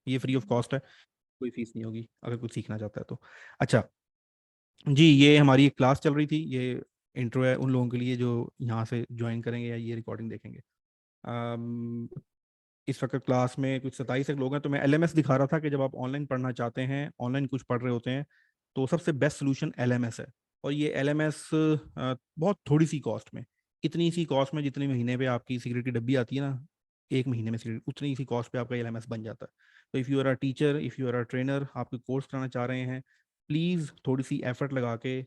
ये free of cost है, कोई फीस नहीं होगी अगर कुछ सीखना चाहता है तो। अच्छा जी, ये हमारी एक क्लास चल रही थी, ये इंट्रो है उन लोगों के लिए जो यहाँ से ज्वाइन करेंगे या ये रिकॉर्डिंग देखेंगे। अम, इस वक्त क्लास में कुछ 27 एक लोग हैं, तो मैं एलएमएस दिखा रहा था कि जब आप ऑनलाइन पढ़ना चाहते हैं, ऑनलाइन कुछ पढ़ रहे होते हैं, तो सबसे बेस्ट सोल्यूशन एलएमएस है। और ये एलएमएस बहुत थोड़ी सी कॉस्ट में, इतनी सी कॉस्ट में जितने महीने पे आपकी सिगरेट की डब्बी आती है ना, एक महीने में सिगरेट, उतनी सी कॉस्ट पे आपका एलएमएस बन जाता है। तो if you are a teacher, if you are a trainer, आप कोई कोर्स कराना चाह रहे हैं, प्लीज़ थोड़ी सी एफर्ट लगा के,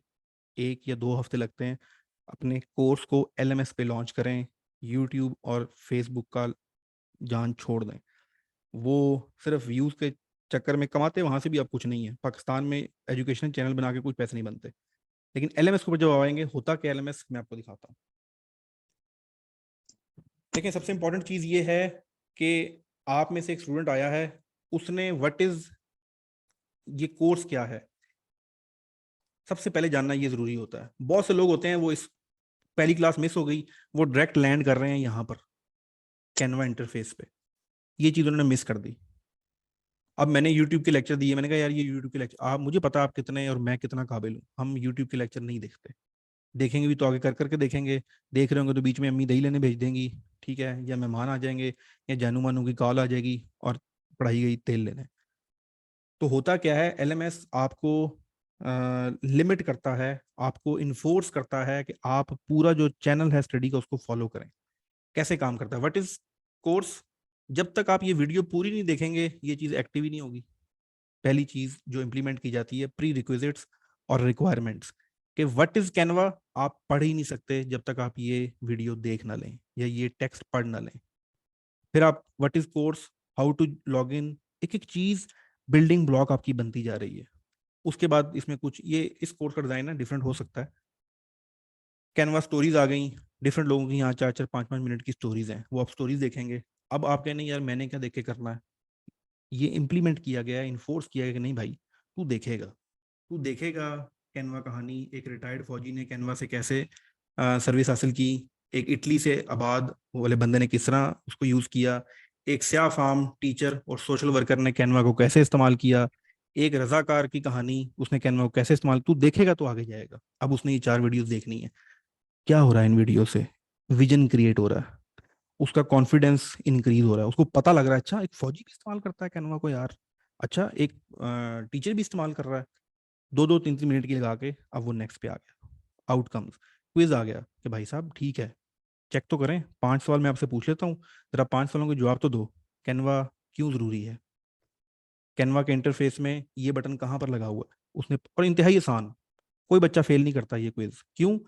1 या 2 हफ्ते लगते हैं, अपने कोर्स को एलएमएस पे लॉन्च करें। यूट्यूब और फेसबुक का जान छोड़ दें। वो सिर्फ व्यूज के चक्कर में कमाते हैं, वहां से भी अब कुछ नहीं है। पाकिस्तान में एजुकेशन चैनल बना के कुछ पैसे नहीं बनते। लेकिन एलएमएस के ऊपर जब आएंगे, होता क्या एलएमएस, मैं आपको दिखाता हूँ। देखिए, सबसे इंपॉर्टेंट चीज ये है कि आप में से एक स्टूडेंट आया है, उसने व्हाट इज, ये कोर्स क्या है, सबसे पहले जानना ये जरूरी होता है। बहुत से लोग होते हैं वो इस पहली क्लास मिस हो गई, वो डायरेक्ट लैंड कर रहे हैं यहाँ पर कैनवा इंटरफेस पे, ये चीज उन्होंने मिस कर दी। अब मैंने यूट्यूब के लेक्चर दिए, मैंने कहा यार ये यूट्यूब के लेक्चर, आप मुझे पता आप कितने और मैं कितना काबिल हूँ, हम यूट्यूब के लेक्चर नहीं देखते। देखेंगे भी तो आगे कर करके देखेंगे, देख रहे होंगे तो बीच में अम्मी दही लेने भेज देंगी, ठीक है, या मेहमान आ जाएंगे, या जानू मानू की कॉल आ जाएगी और पढ़ाई गई तेल लेने। तो होता क्या है, एलएमएस आपको लिमिट करता है, आपको इन्फोर्स करता है कि आप पूरा जो चैनल है स्टडी का उसको फॉलो करें। कैसे काम करता है, व्हाट इज कोर्स, जब तक आप ये वीडियो पूरी नहीं देखेंगे ये चीज़ एक्टिव ही नहीं होगी। पहली चीज जो इंप्लीमेंट की जाती है, प्री रिक्विजिट्स और रिक्वायरमेंट्स, कि व्हाट इज कैनवा आप पढ़ ही नहीं सकते जब तक आप ये वीडियो देख ना लें या ये टेक्स्ट पढ़ ना लें। फिर आप what is course, how to log in, एक एक चीज बिल्डिंग ब्लॉक आपकी बनती जा रही है। उसके बाद इसमें कुछ ये इस कोर्स का डिजाइन है डिफरेंट हो सकता है। कैनवा स्टोरीज आ गई, डिफरेंट लोगों की यहाँ 4-4 5-5 मिनट की स्टोरीज हैं, वो आप स्टोरीज देखेंगे। अब आप कहने यार मैंने क्या देख के करना है, ये इम्प्लीमेंट किया गया है, इन्फोर्स किया गया कि नहीं भाई, तू देखेगा, तू देखेगा। कैनवा कहानी, एक रिटायर्ड फौजी ने कैनवा से कैसे सर्विस हासिल की, एक इटली से आबाद वाले बंदे ने किस तरह उसको यूज किया, एक स्याह फार्म टीचर और सोशल वर्कर ने कैनवा को कैसे इस्तेमाल किया, एक रजाकार की कहानी, उसने कैनवा को कैसे इस्तेमाल, तू देखेगा तो आगे जाएगा। अब उसने ये 4 वीडियोस देखनी है। क्या हो रहा है इन वीडियो से, विजन क्रिएट हो रहा है, उसका कॉन्फिडेंस इंक्रीज हो रहा है, उसको पता लग रहा है अच्छा एक फौजी भी इस्तेमाल करता है कैनवा को यार, अच्छा एक टीचर भी इस्तेमाल कर रहा है। 2-2 3-3 मिनट की लगा के अब वो नेक्स्ट पे आ गया, आउटकम्स, क्विज आ गया कि भाई साहब ठीक है, चेक तो करें, 5 सवाल मैं आपसे पूछ लेता हूँ, जरा 5 सवालों के जवाब तो दो। कैनवा क्यों जरूरी है, कैनवा के इंटरफेस में ये बटन कहाँ पर लगा हुआ है, उसने, और इंतहाई आसान, कोई बच्चा फेल नहीं करता ये क्विज। क्यों,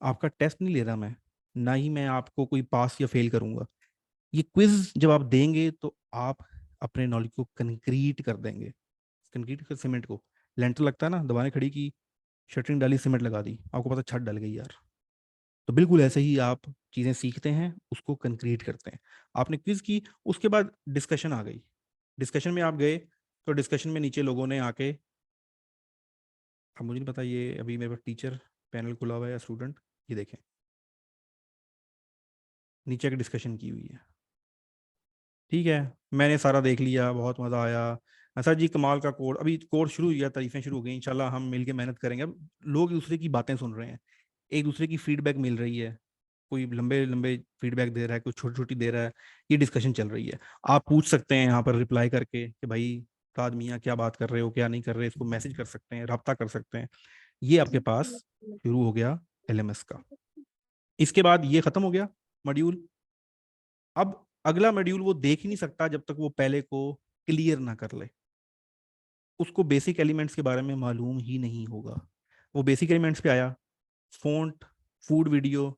आपका टेस्ट नहीं ले रहा मैं, ना ही मैं आपको कोई पास या फेल करूंगा। ये क्विज जब आप देंगे तो आप अपने नॉलेज को कंक्रीट कर देंगे। कंक्रीट कर, सीमेंट को लेंटर लगता है ना, दबाने खड़ी की, शटरिंग डाली, सीमेंट लगा दी, आपको पता छत डल गई यार। तो बिल्कुल ऐसे ही आप चीज़ें सीखते हैं, उसको कंक्रीट करते हैं। आपने क्विज की, उसके बाद डिस्कशन आ गई, डिस्कशन में आप गए, तो डिस्कशन में नीचे लोगों ने आके, अब मुझे नहीं पता ये अभी मेरे पास टीचर पैनल खुला हुआ है या स्टूडेंट, ये देखें, नीचे की डिस्कशन की हुई है। ठीक है, मैंने सारा देख लिया, बहुत मज़ा आया। सर जी कमाल का कोर्स, अभी कोर्स शुरू हुआ, तारीफें शुरू हो गई, इंशाल्लाह हम मिलके मेहनत करेंगे। अब लोग एक दूसरे की बातें सुन रहे हैं, एक दूसरे की फीडबैक मिल रही है, कोई लंबे लंबे फीडबैक दे रहा है, कोई छोटी छोटी दे रहा है, ये डिस्कशन चल रही है। आप पूछ सकते हैं यहाँ पर रिप्लाई करके कि भाई उस्ताद मियाँ क्या बात कर रहे हो, क्या नहीं कर रहे, इसको मैसेज कर सकते हैं, रब्ता कर सकते हैं। ये आपके पास शुरू हो गया एलएमएस का। इसके बाद ये खत्म हो गया मॉड्यूल। अब अगला मॉड्यूल वो देख ही नहीं सकता जब तक वो पहले को क्लियर ना कर ले, उसको बेसिक एलिमेंट्स के बारे में मालूम ही नहीं होगा। वो बेसिक एलिमेंट्स पे आया, फ़ॉन्ट, फूड वीडियो।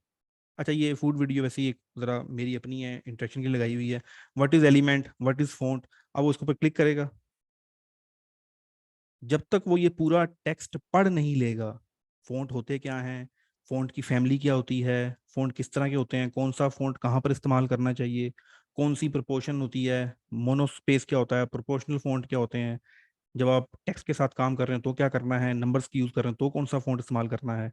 अच्छा ये फूड वीडियो वैसे ही एक ज़रा मेरी अपनी है, इंट्रैक्शन की लगाई हुई है, what is element, what is font. अब वो उसके ऊपर क्लिक करेगा, जब तक वो ये पूरा टेक्स्ट पढ़ नहीं लेगा, फ़ॉन्ट होते क्या हैं, फ़ॉन्ट की फैमिली क्या होती है, फ़ॉन्ट किस तरह के होते हैं, कौन सा फ़ॉन्ट कहाँ पर इस्तेमाल करना चाहिए, कौन सी प्रोपोर्शन होती है, मोनोस्पेस क्या होता है, प्रोपोर्शनल फ़ॉन्ट क्या होते हैं, जब आप टेक्स्ट के साथ काम कर रहे हैं तो क्या करना है, नंबर्स की यूज़ कर रहे हैं तो कौन सा फ़ॉन्ट इस्तेमाल करना है,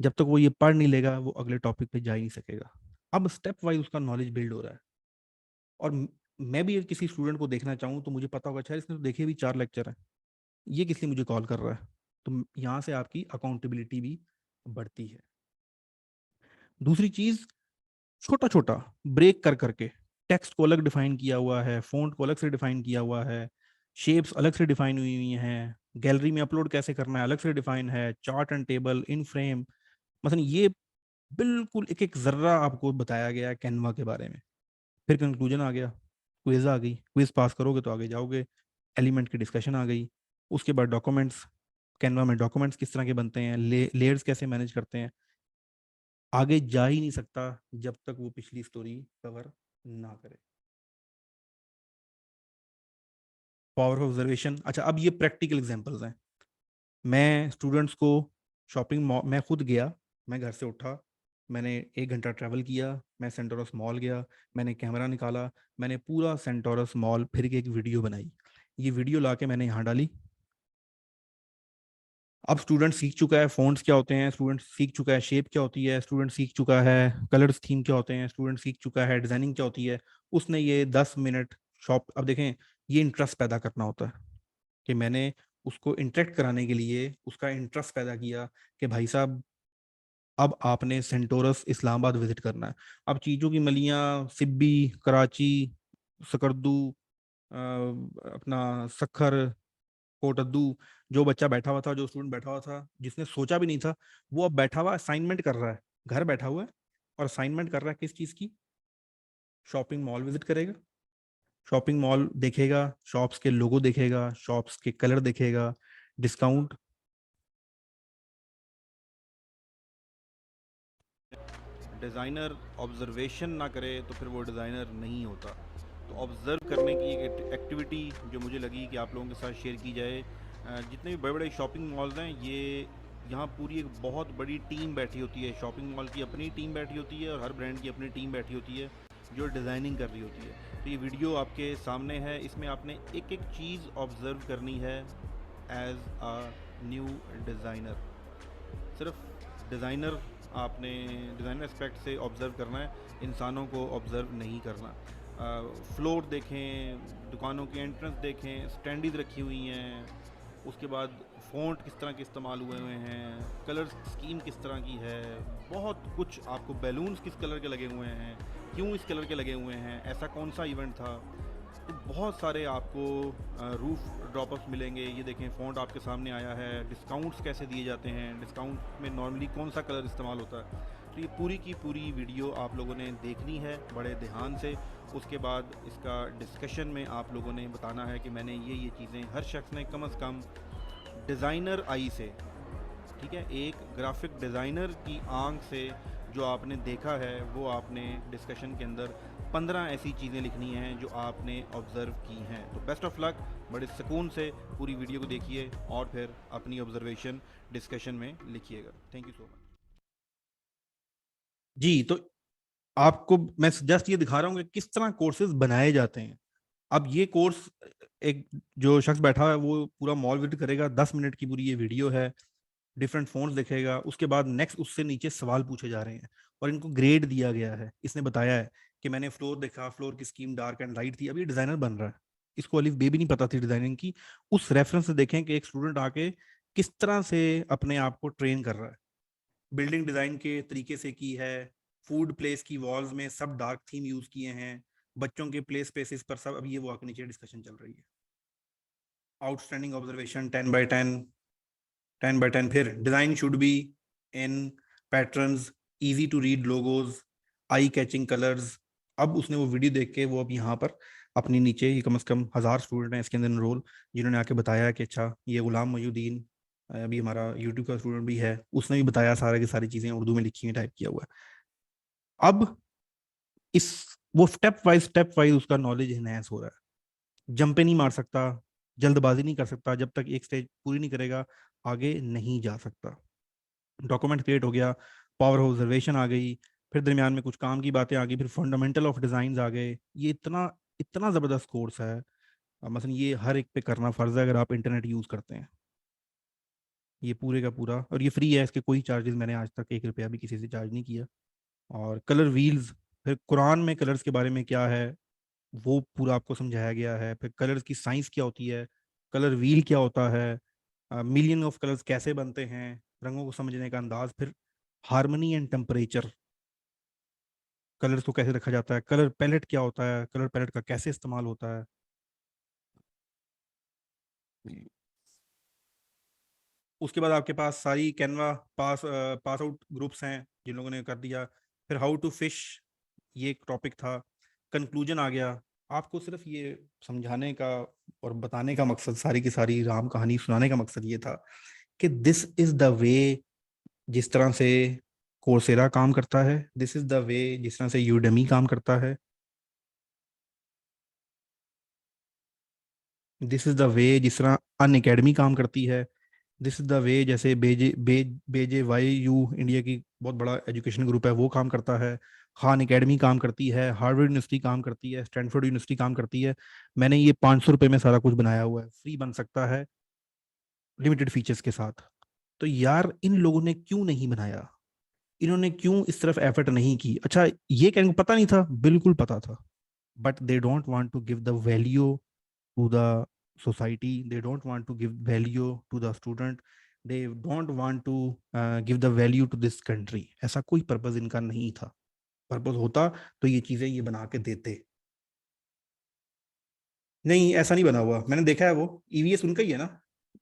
जब तक वो ये पढ़ नहीं लेगा वो अगले टॉपिक पे जा ही नहीं सकेगा। अब स्टेप वाइज उसका नॉलेज बिल्ड हो रहा है। और मैं भी किसी स्टूडेंट को देखना चाहूँ तो मुझे पता होगा अच्छा इसने तो देखे भी 4 लेक्चर है, ये किस लिए मुझे कॉल कर रहा है। तो यहाँ से आपकी अकाउंटेबिलिटी भी बढ़ती है। दूसरी चीज, छोटा छोटा ब्रेक कर करके, टेक्स्ट को अलग डिफाइन किया हुआ है, फ़ॉन्ट को अलग से डिफाइन किया हुआ है, शेप्स अलग से डिफाइन हुई हुई हैं, गैलरी में अपलोड कैसे करना है अलग से डिफाइन है, chart and table in frame, मतलब ये बिल्कुल एक एक जर्रा आपको बताया गया है कैनवा के बारे में। फिर कंक्लूजन आ गया, क्विज आ गई, क्विज पास करोगे तो आगे जाओगे, एलिमेंट की डिस्कशन आ गई, उसके बाद डॉक्यूमेंट्स, कैनवा में डॉक्यूमेंट्स किस तरह के बनते हैं, लेयर्स कैसे मैनेज करते हैं। आगे जा ही नहीं सकता जब तक वो पिछली स्टोरी कवर ना करे। पावर ऑफ ऑब्जर्वेशन, अच्छा अब ये प्रैक्टिकल एग्जांपल्स हैं। मैं स्टूडेंट्स को शॉपिंग मॉल, मैं खुद गया, मैं घर से उठा, मैंने 1 घंटा ट्रैवल किया, मैं सेंटोरस मॉल गया, मैंने कैमरा निकाला, मैंने पूरा सेंटोरस मॉल फिर के एक वीडियो बनाई, ये वीडियो ला के मैंने यहाँ डाली। अब स्टूडेंट सीख चुका है फ़ॉन्ट्स क्या होते हैं, स्टूडेंट सीख चुका है शेप क्या होती है, स्टूडेंट सीख चुका है कलर्स थीम क्या होते हैं, स्टूडेंट सीख चुका है डिज़ाइनिंग क्या होती है। उसने ये 10 मिनट शॉप, अब देखें ये इंटरेस्ट पैदा करना होता है कि मैंने उसको इंटरेक्ट कराने के लिए उसका इंटरेस्ट पैदा किया कि भाई साहब अब आपने सेंटोरस इस्लामाबाद विजिट करना है। अब चीज़ों की मलियाँ, सिब्बी, कराची, सकरदू, अपना सखर, कोटद्दू, जो बच्चा बैठा हुआ था, जो स्टूडेंट बैठा हुआ था जिसने सोचा भी नहीं था, वो अब बैठा हुआ असाइनमेंट कर रहा है, घर बैठा हुआ है और असाइनमेंट कर रहा है किस चीज़ की, शॉपिंग मॉल विजिट करेगा, शॉपिंग मॉल देखेगा, शॉप्स के लोगो देखेगा, शॉप्स के कलर देखेगा, डिस्काउंट। डिज़ाइनर ऑब्जर्वेशन ना करे तो फिर वो डिज़ाइनर नहीं होता। तो ऑब्ज़र्व करने की एक एक्टिविटी जो मुझे लगी कि आप लोगों के साथ शेयर की जाए। जितने भी बड़े बड़े शॉपिंग मॉल्स हैं, ये यहाँ पूरी एक बहुत बड़ी टीम बैठी होती है, शॉपिंग मॉल की अपनी टीम बैठी होती है और हर ब्रांड की अपनी टीम बैठी होती है जो डिज़ाइनिंग कर रही होती है। तो ये वीडियो आपके सामने है, इसमें आपने एक एक चीज़ ऑब्ज़र्व करनी है एज अ न्यू डिज़ाइनर। सिर्फ डिज़ाइनर, आपने डिज़ाइनर एस्पेक्ट से ऑब्ज़र्व करना है, इंसानों को ऑब्ज़र्व नहीं करना। फ्लोर देखें, दुकानों के एंट्रेंस देखें, स्टैंडीज रखी हुई हैं, उसके बाद फ़ॉन्ट किस तरह के इस्तेमाल हुए हुए हैं, कलर स्कीम किस तरह की है, बहुत कुछ आपको, बैलून्स किस कलर के लगे हुए हैं, क्यों इस कलर के लगे हुए हैं, ऐसा कौन सा इवेंट था। तो बहुत सारे आपको रूफ ड्रॉपअप्स मिलेंगे। ये देखें फ़ॉन्ट आपके सामने आया है, डिस्काउंट्स कैसे दिए जाते हैं, डिस्काउंट में नॉर्मली कौन सा कलर इस्तेमाल होता है। तो ये पूरी की पूरी वीडियो आप लोगों ने देखनी है बड़े ध्यान से। उसके बाद इसका डिस्कशन में आप लोगों ने बताना है कि मैंने ये चीज़ें, हर शख्स ने कम से कम डिज़ाइनर आई से, ठीक है, एक ग्राफिक डिज़ाइनर की आंख से जो आपने देखा है वो आपने डिस्कशन के अंदर 15 ऐसी चीज़ें लिखनी हैं जो आपने ऑब्ज़र्व की हैं। तो बेस्ट ऑफ लक, बड़े सुकून से पूरी वीडियो को देखिए और फिर अपनी ऑब्जर्वेशन डिस्कशन में लिखिएगा। Thank you so much. जी, तो आपको मैं जस्ट ये दिखा रहा हूँ कि किस तरह कोर्सेज बनाए जाते हैं। अब ये कोर्स, एक जो शख्स बैठा हुआ है वो पूरा मॉल विजिट करेगा, 10 मिनट की पूरी ये वीडियो है, डिफरेंट फोन्स देखेगा, उसके बाद नेक्स्ट उससे नीचे सवाल पूछे जा रहे हैं और इनको ग्रेड दिया गया है। इसने बताया है कि मैंने फ्लोर देखा, फ्लोर की स्कीम डार्क एंड लाइट थी, अभी डिजाइनर बन रहा है, इसको अलिफ बे भी नहीं पता थी डिजाइनिंग की। उस रेफरेंस से देखें कि एक स्टूडेंट आके किस तरह से अपने आप को ट्रेन कर रहा है, बिल्डिंग डिजाइन के तरीके से की है, फूड प्लेस की वॉल्स में सब डार्क थीम यूज किए हैं, बच्चों के प्ले स्पेसिस पर सब, अब ये वो आके नीचे डिस्कशन चल रही है। आउटस्टैंडिंग ऑब्जर्वेशन 10 बाई 10, 10 बाई 10, फिर design should be in patterns, easy to read logos, eye catching colours. अब उसने वो वीडियो देख के वो अब यहाँ पर अपनी नीचे ही कम से कम 1000 स्टूडेंट हैं इसके अंदर एनरोल, जिन्होंने आके बताया कि अच्छा ये गुलाम मोयुद्दीन, अभी हमारा यूट्यूब का स्टूडेंट भी है, उसने भी बताया सारा की सारी चीज़ें उर्दू में लिखी हुई, टाइप किया हुआ है। अब इस, वो स्टेप वाइज उसका नॉलेज इनहेंस हो रहा है, जंपे नहीं मार सकता, जल्दबाजी नहीं कर सकता, जब तक एक स्टेज पूरी नहीं करेगा आगे नहीं जा सकता। डॉक्यूमेंट क्रिएट हो गया, पावर ऑब्जर्वेशन आ गई, फिर दरमियान में कुछ काम की बातें आ गई, फिर फंडामेंटल ऑफ डिजाइन आ गए। ये इतना इतना ज़बरदस्त कोर्स है। मसलन ये हर एक पे करना फ़र्ज़ है अगर आप इंटरनेट यूज़ करते हैं। ये पूरे का पूरा, और ये फ्री है, इसके कोई चार्जेस, मैंने आज तक 1 रुपया भी किसी से चार्ज नहीं किया। और कलर व्हील्स, फिर कुरान में कलर्स के बारे में क्या है, वो पूरा आपको समझाया गया है। फिर कलर्स की साइंस क्या होती है, कलर व्हील क्या होता है, मिलियन ऑफ कलर्स कैसे बनते हैं, रंगों को समझने का अंदाज, फिर हार्मनी एंड टेम्परेचर, कलर्स को कैसे रखा जाता है, कलर पैलेट क्या होता है, कलर पैलेट का कैसे इस्तेमाल होता है। उसके बाद आपके पास सारी कैनवा पास आउट ग्रुप्स हैं जिन लोगों ने कर दिया। फिर हाउ टू फिश, ये एक टॉपिक था। कंक्लूजन आ गया। आपको सिर्फ ये समझाने का और बताने का मकसद, सारी की सारी राम कहानी सुनाने का मकसद ये था कि दिस इज द वे जिस तरह से कोर्सेरा काम करता है, दिस इज द वे जिस तरह से यूडेमी काम करता है, दिस इज द वे जिस तरह अन अकेडमी काम करती है, दिस इज द वे जैसे बेजे वाई यू इंडिया की बहुत बड़ा एजुकेशन ग्रुप है वो काम करता है, खान एकेडमी काम करती है, हार्वर्ड यूनिवर्सिटी काम करती है, स्टैनफोर्ड यूनिवर्सिटी काम करती है। मैंने ये 500 रुपये में सारा कुछ बनाया हुआ है, फ्री बन सकता है लिमिटेड फीचर्स के साथ। तो यार इन लोगों ने क्यों नहीं बनाया, इन्होंने क्यों इस तरफ एफर्ट नहीं की? अच्छा, ये कहने को पता नहीं था, बिल्कुल पता था, but they don't want to give the value to the society, they don't want to give value to the student, they don't want to give the value to this country। ऐसा कोई पर्पस इनका नहीं था। Purpose होता तो ये चीजें ये बना के देते। नहीं, ऐसा नहीं बना हुआ, मैंने देखा है। वो ईवीएस उनका ही है ना?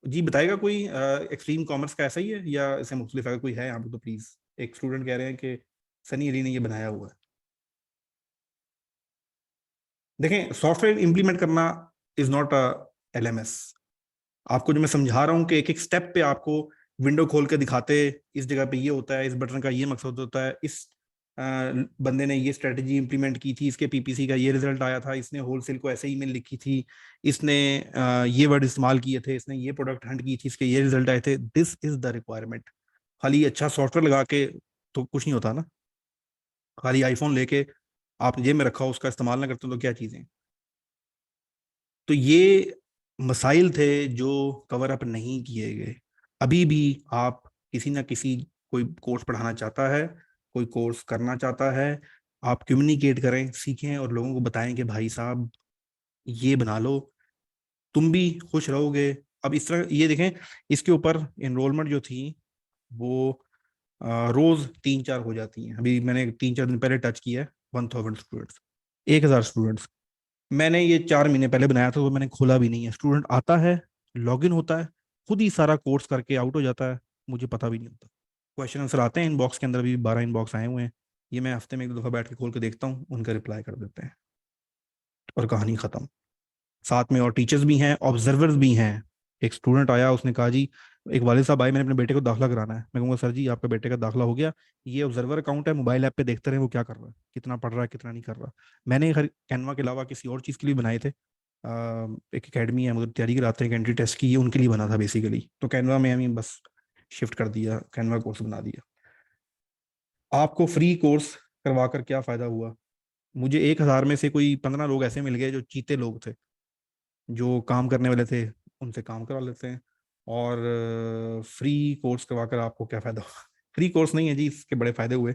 जी बताएगा कोई, एक्सट्रीम कॉमर्स का ऐसा ही है या इससे मुख्तलिफ अगर कोई है यहाँ पे तो प्लीज। एक स्टूडेंट कह रहे हैं कि सनी अली ने ये बनाया हुआ है। देखें, सॉफ्टवेयर इंप्लीमेंट करना इज नॉट अ एलएमएस। आपको जो मैं समझा रहा हूँ कि एक एक स्टेप पे आपको विंडो खोल के दिखाते, इस जगह पे ये होता है, इस बटन का ये मकसद होता है, इस बंदे ने ये स्ट्रेटजी इंप्लीमेंट की थी, इसके पीपीसी का ये रिजल्ट आया था, इसने होलसेल को ऐसे ईमेल लिखी थी, इसने ये वर्ड इस्तेमाल किए थे, इसने ये प्रोडक्ट हंट की थी, इसके ये रिजल्ट आए थे। This is the requirement. खाली अच्छा सॉफ्टवेयर लगा के तो कुछ नहीं होता ना। खाली आईफोन लेके आप जेब में रखा हो, उसका इस्तेमाल ना करते तो क्या चीजें। तो ये मसाइल थे जो कवर अप नहीं किए गए। अभी भी आप किसी ना किसी, कोई कोर्स पढ़ाना चाहता है, कोई कोर्स करना चाहता है, आप कम्युनिकेट करें, सीखें और लोगों को बताएं कि भाई साहब ये बना लो, तुम भी खुश रहोगे। अब इस तरह ये देखें, इसके ऊपर एनरोलमेंट जो थी वो रोज 3-4 हो जाती हैं। अभी मैंने 3-4 दिन पहले टच किया है, 1000 स्टूडेंट्स, 1000 स्टूडेंट्स। मैंने ये 4 महीने पहले बनाया था तो मैंने खोला भी नहीं है। स्टूडेंट आता है, लॉगिन होता है, खुद ही सारा कोर्स करके आउट हो जाता है, मुझे पता भी नहीं होता। क्वेश्चन आंसर आते हैं इनबॉक्स के अंदर, भी 12 इनबॉक्स आए हुए हैं, ये मैं हफ्ते में एक दो दफा बैठ के खोल के देखता हूँ, उनका रिप्लाई कर देते हैं और कहानी खत्म। साथ में और टीचर्स भी हैं, ऑब्जर्वर्स भी हैं। एक स्टूडेंट आया, उसने कहा जी, एक वाले साहब आए, मैंने अपने बेटे को दाखिला कराना है। मैं कहूँगा सर जी आपके बेटे का दाखिला हो गया, ये ऑब्जर्वर अकाउंट है, मोबाइल ऐप पे देखते रहे वो क्या कर रहा है, कितना पढ़ रहा है, कितना नहीं कर रहा। मैंने हर कैनवा के अलावा किसी और चीज़ के लिए बनाए थे। एक एकेडमी है, मतलब तैयारी कराते हैं एंट्री टेस्ट की, ये उनके लिए बना था बेसिकली। तो कैनवा में हमें बस शिफ्ट कर दिया, कैनवा कोर्स बना दिया। आपको फ्री कोर्स करवा कर क्या फ़ायदा हुआ? मुझे 1000 में से कोई 15 लोग ऐसे मिल गए जो चीते लोग थे, जो काम करने वाले थे, उनसे काम करा लेते हैं। और फ्री कोर्स करवा कर आपको क्या फ़ायदा हुआ? फ्री कोर्स नहीं है जी, इसके बड़े फ़ायदे हुए।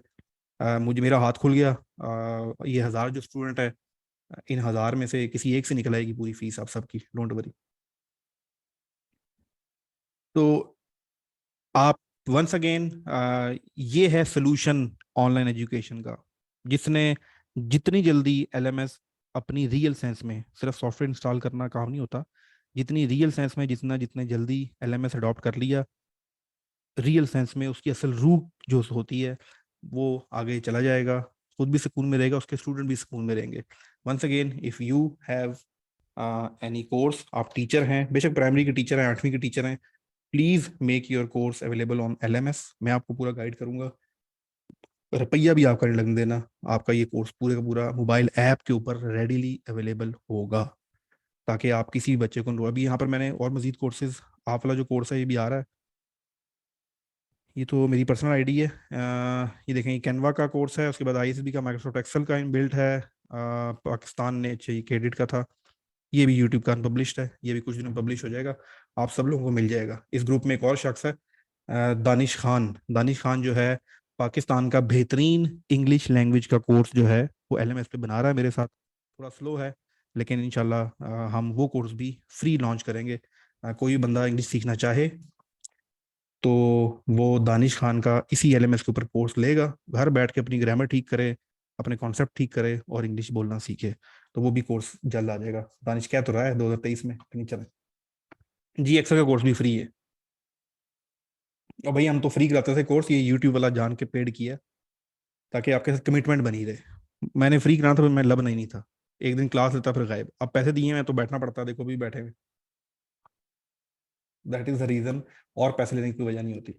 मुझे मेरा हाथ खुल गया। ये 1000 जो स्टूडेंट है, इन 1000 में से किसी एक से निकल आएगी पूरी फीस आप सबकी, डोंट वरी। तो आप वंस अगेन, ये है सोल्यूशन ऑनलाइन एजुकेशन का, जिसने जितनी जल्दी एलएमएस अपनी रियल सेंस में, सिर्फ सॉफ्टवेयर इंस्टॉल करना काम नहीं होता, जितनी रियल सेंस में, जितना जितने जल्दी एलएमएस अडॉप्ट कर लिया रियल सेंस में, उसकी असल रूट जो होती है, वो आगे चला जाएगा, खुद भी सुकून में रहेगा, उसके स्टूडेंट भी सुकून में रहेंगे। Once again, if you have any course, आप टीचर हैं, बेशक प्राइमरी के टीचर हैं, 8वीं के टीचर हैं, please make your course available on LMS. मैं आपको पूरा गाइड करूंगा, रुपया भी आपका नहीं लगने देना। आपका ये कोर्स पूरे का पूरा मोबाइल ऐप के ऊपर रेडीली अवेलेबल होगा, ताकि आप किसी भी बच्चे को अभी यहाँ पर मैंने और मजीद कोर्सेज, आप वाला जो कोर्स है ये भी आ रहा है। ये तो मेरी पर्सनल आईडी है। ये देखें, ये कैनवा का कोर्स है, उसके बाद आईएसबी का, माइक्रोसॉफ्ट एक्सेल का इनबिल्ट है, पाकिस्तान ने चाहिए क्रेडिट का था। ये भी यूट्यूब का अनपब्लिश्ड है, ये भी कुछ दिनों में पब्लिश हो जाएगा, आप सब लोगों को मिल जाएगा। इस ग्रुप में एक और शख्स है, दानिश खान। दानिश खान जो है, पाकिस्तान का बेहतरीन इंग्लिश लैंग्वेज का कोर्स जो है वो एलएमएस पे बना रहा है मेरे साथ। थोड़ा स्लो है, लेकिन इंशाल्लाह हम वो कोर्स भी फ्री लॉन्च करेंगे। कोई भी बंदा इंग्लिश सीखना चाहे तो वो दानिश खान का इसी एलएमएस के ऊपर कोर्स लेगा, घर बैठ के अपनी ग्रामर ठीक करे, अपने कॉन्सेप्ट ठीक करे और इंग्लिश बोलना सीखे। तो वो भी कोर्स जल्द आ जाएगा। दानिश कह तो रहा है 2023 में, नहीं चले। जी एक्सेल का कोर्स भी फ्री है। और भाई हम तो फ्री कराते थे कोर्स, ये यूट्यूब वाला जान के पेड किया ताकि आपके साथ कमिटमेंट बनी रहे। मैंने फ्री कराना था, मैं लब नहीं था, एक दिन क्लास लेता फिर गायब। अब पैसे दिए मैं तो बैठना पड़ता, देखो भी बैठे हुए। दैट इज द रीजन, और पैसे लेने की कोई वजह नहीं होती।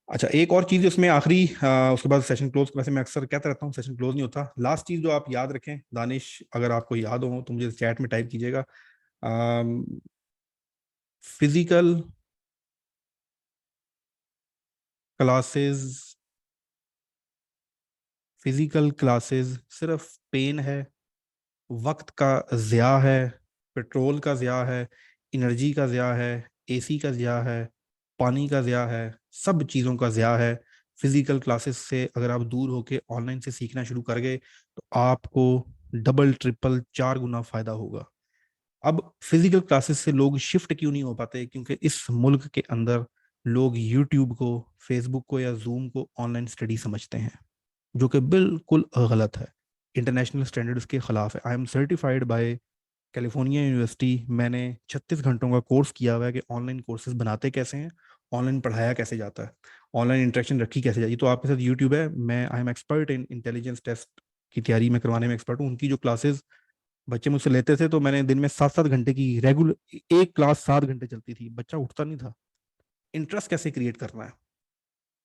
अच्छा, एक और चीज उसमें आखिरी, उसके बाद सेशन क्लोज। वैसे मैं अक्सर कहता रहता हूँ सेशन क्लोज नहीं होता। लास्ट चीज जो आप याद रखें दानिश, अगर आपको याद हो तो मुझे चैट में टाइप कीजिएगा। फिजिकल क्लासेस, फिजिकल क्लासेस सिर्फ पेन है, वक्त का ज़िया है, पेट्रोल का ज़िया है, एनर्जी का ज़िया है, एसी का ज़िया है, पानी का ज़िया है, सब चीज़ों का ज़िया है। फिजिकल क्लासेस से अगर आप दूर होके ऑनलाइन से सीखना शुरू कर गए तो आपको डबल ट्रिपल 4 गुना फ़ायदा होगा। अब फिजिकल क्लासेस से लोग शिफ्ट क्यों नहीं हो पाते? क्योंकि इस मुल्क के अंदर लोग यूट्यूब को, फेसबुक को या जूम को ऑनलाइन स्टडी समझते हैं, जो कि बिल्कुल गलत है, इंटरनेशनल स्टैंडर्ड्स के खिलाफ है। I am certified by California university. मैंने 36 घंटों का कोर्स किया हुआ है कि ऑनलाइन कोर्सेज बनाते कैसे हैं, ऑनलाइन पढ़ाया कैसे जाता है, ऑनलाइन इंटरेक्शन रखी कैसे जाती है। तो आपके साथ यूट्यूब है, मैं I am expert in intelligence test की तैयारी में करवाने में एक्सपर्ट हूँ। उनकी जो क्लासेस बच्चे मुझसे लेते थे तो मैंने दिन में 7-7 घंटे की रेगुलर, एक क्लास 7 घंटे चलती थी, बच्चा उठता नहीं था। इंटरेस्ट कैसे क्रिएट करना है?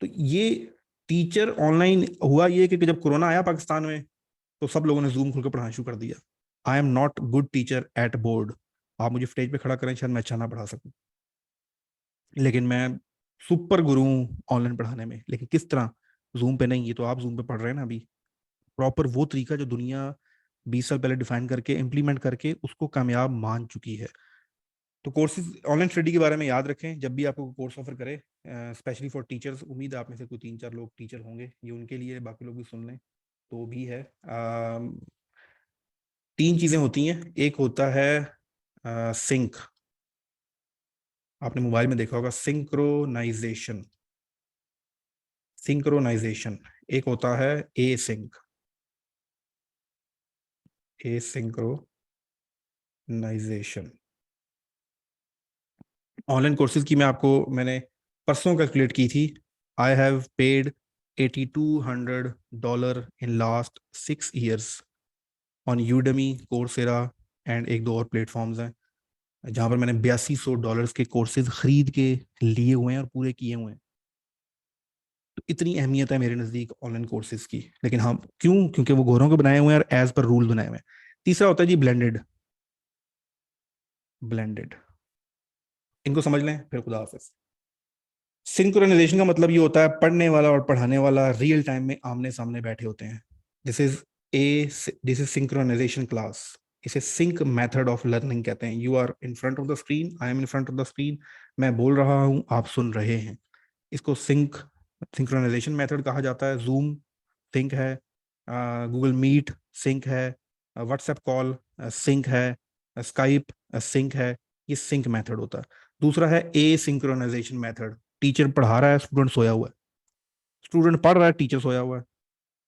तो ये टीचर ऑनलाइन हुआ ये कि जब कोरोना आया पाकिस्तान में तो सब लोगों ने जूम खोल कर पढ़ाना शुरू कर दिया। I am not good teacher at board. आप मुझे स्टेज पे खड़ा करें, शायद मैं अच्छा ना पढ़ा सकूं, लेकिन मैं सुपर गुरु हूँ ऑनलाइन पढ़ाने में। लेकिन किस तरह? जूम पे नहीं। ये तो आप जूम पे पढ़ रहे हैं ना अभी, प्रॉपर वो तरीका जो दुनिया 20 साल पहले डिफाइन करके इम्प्लीमेंट करके उसको कामयाब मान चुकी है। तो कोर्सेज ऑनलाइन स्टडी के बारे में याद रखें जब भी आपको कोर्स ऑफर करे, स्पेशली फॉर टीचर्स। उम्मीद है आप में से कोई 3-4 लोग टीचर होंगे, ये उनके लिए, बाकी लोग भी सुन लें तो भी है। 3 चीजें होती हैं। एक होता है सिंक, आपने मोबाइल में देखा होगा, सिंक्रोनाइजेशन। सिंक्रोनाइजेशन। एक होता है ए सिंक, ए सिंक्रोनाइजेशन। ऑनलाइन कोर्सेज की मैं आपको, मैंने परसों कैलकुलेट की थी। I have paid $8200 in last 6 years on Udemy, Coursera and एक दो और प्लेटफॉर्म्स हैं जहां पर मैंने $8200 के कोर्सेज खरीद के लिए हुए हैं और पूरे किए हुए हैं। तो इतनी अहमियत है मेरे नज़दीक ऑनलाइन कोर्सेज की। लेकिन हाँ, क्यों? क्योंकि वो गोरों के बनाए हुए हैं और एज पर रूल बनाए हुए हैं। तीसरा होता है जी ब्लेंडेड। ब्लेंडेड, इनको समझ लें फिर खुदा हाफिज। सिंक्रोनाइजेशन का मतलब ये होता है पढ़ने वाला और पढ़ाने वाला रियल टाइम में आमने सामने बैठे होते हैं। This is a this is synchronisation class. इसे सिंक मेथड ऑफ लर्निंग कहते हैं। You are in front of the screen, I am in front of the screen. मैं बोल रहा हूँ, आप सुन रहे हैं। इसको सिंक्रोनाइजेशन मेथड कहा जाता है। जूम सिंक है, गूगल मीट सिंक है, व्हाट्सएप कॉल सिंक है, स्काइप सिंक है। ये सिंक मेथड होता है। दूसरा है ए सिंक्रोनाइजेशन मेथड। टीचर पढ़ा रहा है, स्टूडेंट सोया हुआ है, स्टूडेंट पढ़ रहा है, टीचर सोया हुआ है,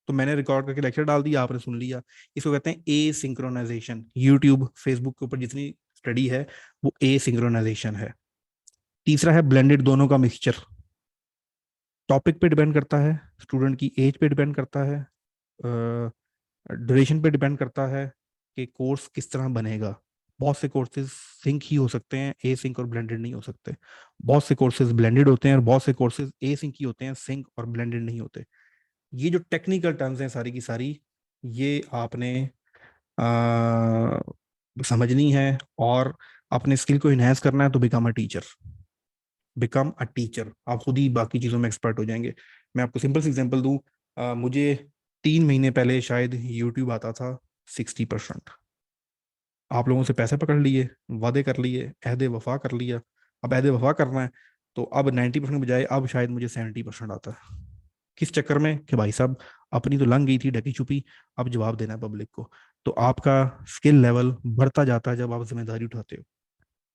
तो मैंने रिकॉर्ड करके लेक्चर डाल दिया, आपने सुन लिया। इसको कहते हैं ए सिंक्रोनाइजेशन। यूट्यूब, फेसबुक के ऊपर जितनी स्टडी है वो ए सिंक्रोनाइजेशन है। तीसरा है ब्लेंडेड, दोनों का मिक्सचर। टॉपिक पे डिपेंड करता है, स्टूडेंट की एज पे डिपेंड करता है, ड्यूरेशन पे डिपेंड करता है कि कोर्स किस तरह बनेगा। बहुत से कोर्सेज सिंक ही हो सकते हैं, ए सिंक और ब्लेंडेड नहीं हो सकते। बहुत से कोर्सेज ब्लेंडेड होते हैं और बहुत से कोर्सेज ए सिंक ही होते हैं, सिंक और ब्लेंडेड नहीं होते। ये जो टेक्निकल टर्म्स हैं सारी की सारी, ये आपने आ, समझनी है। और अपने स्किल को इनहेंस करना है तो become a teacher. Become a teacher, आप खुद ही बाकी चीज़ों में एक्सपर्ट हो जाएंगे। मैं आपको सिंपल सी एग्जांपल दूं, मुझे 3 महीने पहले शायद यूट्यूब आता था 60%। आप लोगों से पैसे पकड़ लिए, वादे कर लिए, अहद वफा कर लिया, अब अहद वफा करना है। तो अब 90% बजाय अब शायद मुझे 70% आता है। किस चक्कर में कि भाई साहब अपनी तो लंग गई थी ढकी छुपी, अब जवाब देना है पब्लिक को। तो आपका स्किल लेवल बढ़ता जाता है जब आप जिम्मेदारी उठाते हो।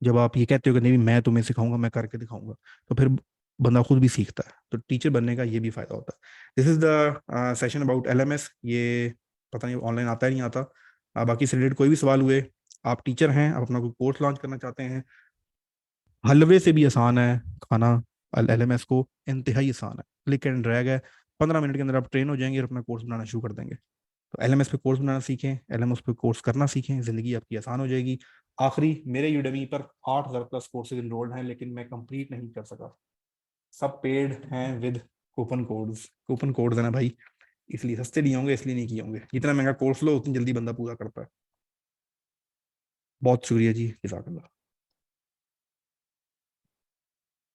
जब आप ये कहते हो कि नहीं मैं तुम्हें सिखाऊंगा, मैं करके दिखाऊंगा, तो फिर बंदा खुद भी सीखता है। तो टीचर बनने का ये भी फायदा होता है। This is the session about LMS. ये पता नहीं ऑनलाइन आता है नहीं आता। बाकी इससे रिलेटेड कोई भी सवाल हुए, आप टीचर हैं, आप अपना कोई कोर्स लॉन्च करना चाहते हैं, हलवे से भी आसान है खाना एलएमएस को, इंतहाई आसान है, क्लिक एंड ड्रैग है। 15 मिनट के अंदर आप ट्रेन हो जाएंगे और अपना कोर्स बनाना शुरू कर देंगे। तो एलएमएस पे कोर्स बनाना सीखें, एलएमएस पे कोर्स करना सीखें, जिंदगी आपकी आसान हो जाएगी। आखिरी, मेरे यूडेमी पर 8,000 प्लस कोर्सेज इनरोल्ड हैं, लेकिन मैं कंप्लीट नहीं कर सका। सब पेड हैं विद कूपन कोड्स है ना भाई, इसलिए सस्ते नहीं होंगे, इसलिए नहीं किए होंगे। जितना महंगा कोर्स लो उतनी जल्दी बंदा पूरा करता है। बहुत शुक्रिया जी, जज़ाकल्लाह।